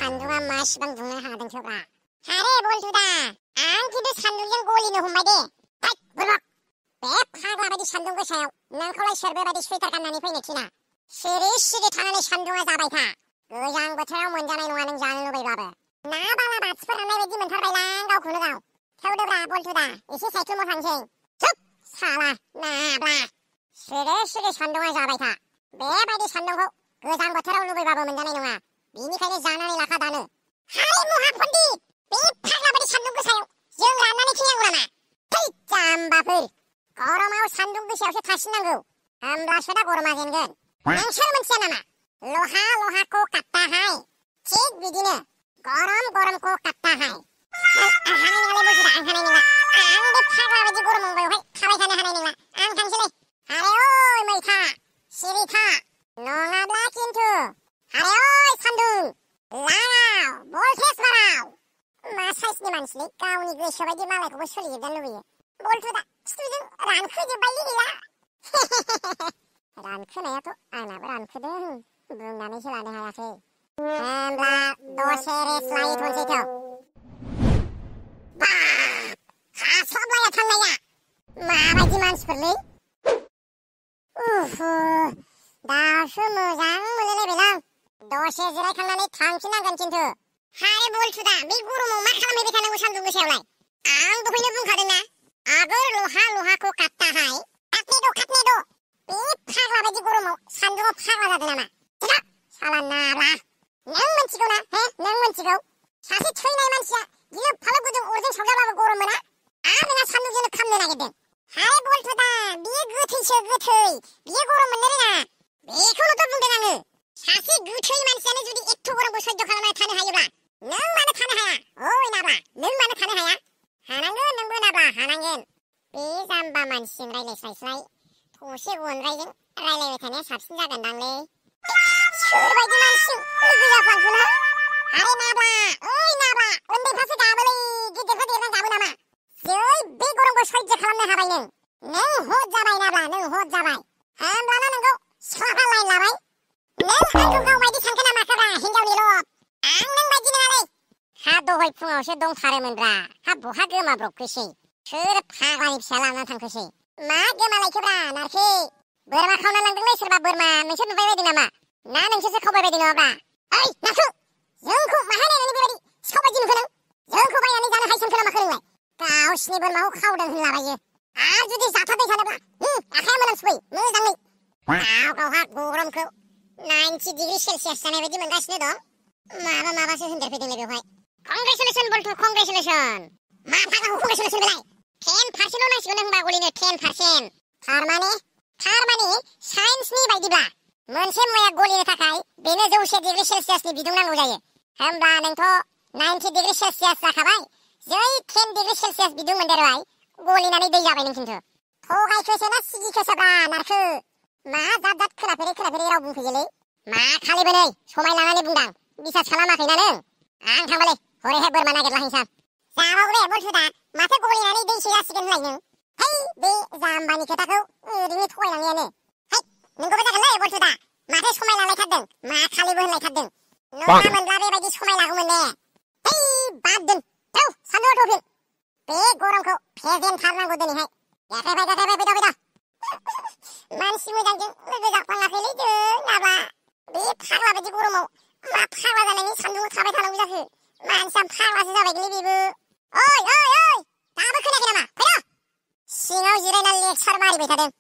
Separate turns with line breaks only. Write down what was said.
सान्दुङा मासिबां दुंनो हादों थोब्रा। हारे बलथुदा, आं खिन्थु सान्दुंजों गलिनो हमबाय दे। हाय बुरबक, बे फाग्ला बायदि सान्दुं गोसायाव नोंखौलाय सोर बेबायदि सुइटार गाननानै फैनो थिना? सिरि सिरि थानानै सान्दुङा जाबाय था। गोजां बोथोराव मोनजानाय नङा नों जानो लुबैबाबो। ना बाला बाथिफोर राननाय बायदि मोनथारबायलां गावखौनो गाव। थौदोब्रा बलथुदा, एसे सायख्लुमाव थांसै। चुप साला नाब्ला। सिरि सिरि सान्दुङा जाबाय था। बेबायदि सान्दुंखौ गोजां बोथोराव लुबैबाबो मोनजानाय नङा। बिनिखायनो जानानै लाखा दानो। हाय महा पण्डित, बे फाग्ला बायदि सान्दुं गोसायाव जों राननानै थैनांगौ नामा? थै जाम्बाफोर, गरमाव सान्दुं गोसायावसो थासिननांगौ। होमब्लासो दा गरमा जेनगोन। नोंसोर मोनथिया नामा? लहा लहाखौ काटता है। थिग बिदिनो गरमखौ काटता है। आं हानाय नंलालै बलथुदा, आं हानाय नंला। आं बे फाग्ला बायदि गरमाव बेवहाय थाबाय थानो हानाय नंला। आं थांसैलै। हारे ओइ मैथा, सिरि था। नङाब्ला खिन्थु। हारे ओइ सान्दुं, लागाव, भल्टेज बाराव। मा साइसनि मानसिलै, गावनि गोसो बायदि मालायखौबो सोलिजोबजानो लुबैयो। बलथुदा, खिथुजों रानखोजोब्बायलै गैला। रानखोनायाथ' आंनाबो रानखोदों, बुंनानैसो लानो हायाखै। होमब्ला दसे रेस्ट लाहैथ'नोसै थौ। बाब, हास्लाबलाया थान्नाया। माबायदि मानसिफोरलै? दासो मोजां मोनलायलायबायलां। दसे जिरायखांनानै थांफिननांगोन खिन्थु। हारे बलथुदा, बे गरमाव मा खालामहैबाय थानांगौ सान्दुं गोसायावलाय? आं दहायनो बुंखादोंना, आगोर लहाखौ काटता है। काटने दो। बे फाग्ला बायदि गरमाव सान्दुङाव फाग्ला जादों नामा? सिदा, साला नाब्ला। नों मोनथिगौ ना? नों मोनथिगौ? सासे थैनाय मानसिया गिलु फालु गुदुं अरजों सावजाब्लाबो गरम मोना? आं नोंहा सान्दुंजोंनो खामनो नागिरदों। हारे बलथुदा, बियो गोथैसो गोथै। बियो गरम मोननो रोङा। बेखौनोथ' बुंदों आङो। सासे गोथै मानसियानो जुदि एथ' गरमखौ सयज' खालामनानै थानो हायोब्ला नों मानो थानो हाया? ओइ नाब्ला, नों मानो थानो हाया? हानांगोन नोंबो नाब्ला, हानांगोन। बे जाम्बा मानसिजों रायलायस्लायस्लाय थसे गनद्रायजों रायलायबाय थानाया साबसिन जागोनदांलै। सोरबायदि मानसिजों लोगो जाफ्लांखो ना? हारे नाब्ला, ओइ नाब्ला, उन्दैफ्रासो गाबोलै, गिदिरफ्रा देरना गाबो नामा? जै बे गरमखौ सयज' खालामनो हाबाय नों। नों हद जाबाय नाब्ला, नों हद जाबाय। होमब्लाना नोंखौ सिख्लाफ्रा लाइन लाबाय। नों आंखौ गाव बायदि सानखो ना माखोब्रा, हिनजावनि लब? आं नों बायदि नङालै। हा दहाय फुङावसो दंथारोमोनब्रा, हा बहा गोमाब्रबखोसै? सोर फाग्लानि फिसा लानानै थांखोसै? मा गोमालायखोब्रा नारखि? बोरमा खावना लांदोंलै सोरबा बोरमा, नोंसोर नुबाय बायदों नामा? ना नोंसोरसो खावबाय बायदों नङाब्रा? ओइ नारखु, जोंखौ माहा नायनानै बेबायदि सिखाव बायदि नुखो नों? जोंखौ बायनानै जानो हायसनखो ना माखो नोंलाय? गावसिनि बोरमाखौ खावदों होनलाबायो। आरो जुदि जाथारबाय थानोब्ला आखाया मोनामसुबै मोजाङै। गावहा गरमखौ 90 डिग्री सेलसियास जानाय बायदि मोनगासिनो दं। माबासो होनदेरफैदोंलै बेवहाय। कंग्रेसुलेसन बलथु, कंग्रेसुलेसन। मा फाग्लाखौ कंग्रेसुलेसन बेलाय? 10% नांसिगौ नों होनबा गलिनो, 10%। थारमाने साइन्सनि बायदिब्ला मोनसे मुवाया गलिनो थाखाय बेनो 100 डिग्री सेलसियासनि बिदुं नांगौ जायो। होमब्ला नोंथ' 90 डिग्री सेलसियास जाखाबाय। जै 10 डिग्री सेलसियास बिदुं मोनदेरबाय, गलिनानै दै जाबाय नों खिन्थु। थगायखोसो ना सिगिखोसोब्रा नारखो? मा जात खोनाफेरै राव बुंफैयोलै? मा खालिबो नै समाय लानानै बुंदां, बिसास खालामाखैना नों? आं थांबालै, हरैहाय बोरमा नागिरलाहैसां। जाबावदे बलथुदा, माथो गलिनानै दैसो जासिगोन होनलाय नों? है बे जाम्बानि खोथाखौ ओरैनो थगायलांनायानो। है नोंखौबो जागोनलै बलथुदा, माथो समाय लालायथारदों, मा खालिबो होनलायथारदों। नङामोनब्ला बेबायदि समाय लागौमोन ने? है बाद दोन, थौ सान्दुङाव थौफिन। बे गरमखौ फेजेनथारनांगौ दिनैहाय। गाखोबाय फैदा। मानसि मोजांजों लोगो जाफ्लाङाखैलै जों नाब्ला। बे फाग्ला बायदि गरमाव मा फाग्ला जानायनि सान्दुङाव थाबाय थानांगौ जाखो? मानसिया फाग्लासो जाबायलै बेबो। ओइ दाबो खोनायाखै नामा? फैद'। सिङाव जिरायना लेक्सार मारिबाय थादों।